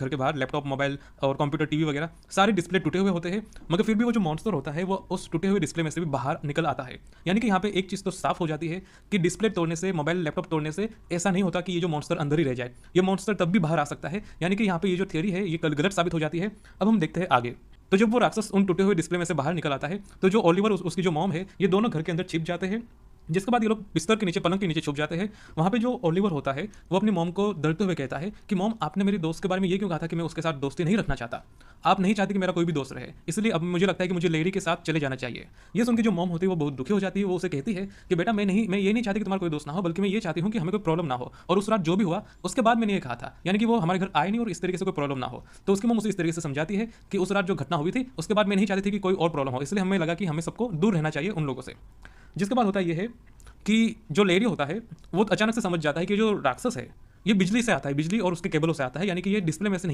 घर के बाहर लैपटॉप, मोबाइल और कंप्यूटर, टीवी वगैरह सारे डिस्प्ले टूटे हुए होते हैं, मगर फिर भी वो जो मॉन्स्टर होता है वो उस टूटे हुए डिस्प्ले में से भी बाहर निकल आता है। यानी कि यहाँ पे एक चीज़ तो साफ हो जाती है कि डिस्प्ले तोड़ने से, मोबाइल, लैपटॉप तोड़ने से ऐसा नहीं होता कि ये जो मॉन्स्टर अंदर ही रह जाए। ये मॉन्स्टर तब भी बाहर आ सकता है। यानी कि यहाँ पे ये जो थियरी है ये कल गलत साबित हो जाती है। अब हम देखते हैं आगे। तो जब वो राक्षस उन टूटे हुए डिस्प्ले में से बाहर निकल आता है, तो जो ओलिवर उसकी जो मॉम है, ये दोनों घर के अंदर छिप जाते हैं। जिसके बाद ये लोग बिस्तर के नीचे, पलंग के नीचे छुप जाते हैं। वहाँ पे जो ओलिवर होता है वो अपनी मॉम को डरते हुए कहता है कि मॉम, आपने मेरे दोस्त के बारे में ये क्यों कहा था कि मैं उसके साथ दोस्ती नहीं रखना चाहता? आप नहीं चाहती कि मेरा कोई भी दोस्त रहे, इसलिए अब मुझे लगता है कि मुझे लेरी के साथ चले जाना चाहिए। ये सुन के जो मॉम होती है वो बहुत दुखी हो जाती है। वो उसे कहती है कि बेटा, मैं ये नहीं चाहती कि तुम्हारा कोई दोस्त ना हो, बल्कि मैं ये चाहती हूँ कि हमें कोई प्रॉब्लम ना हो। और उस रात जो भी हुआ उसके बाद मैंने ये कहा था, यानी कि वो हमारे घर आए नहीं और इस तरीके से कोई प्रॉब्लम ना हो। तो उसकी मॉम उसे इस तरीके से समझाती है कि उस रात जो घटना हुई थी उसके बाद मैं नहीं चाहती थी कि कोई और प्रॉब्लम हो, इसलिए हमें लगा कि हमें सबको दूर रहना चाहिए उन लोगों से। जिसके बाद होता ये है कि जो लेरी होता है वो अचानक से समझ जाता है कि जो राक्षस है ये बिजली से आता है, बिजली और उसके केबलों से आता है, यानी कि ये डिस्प्ले में से नहीं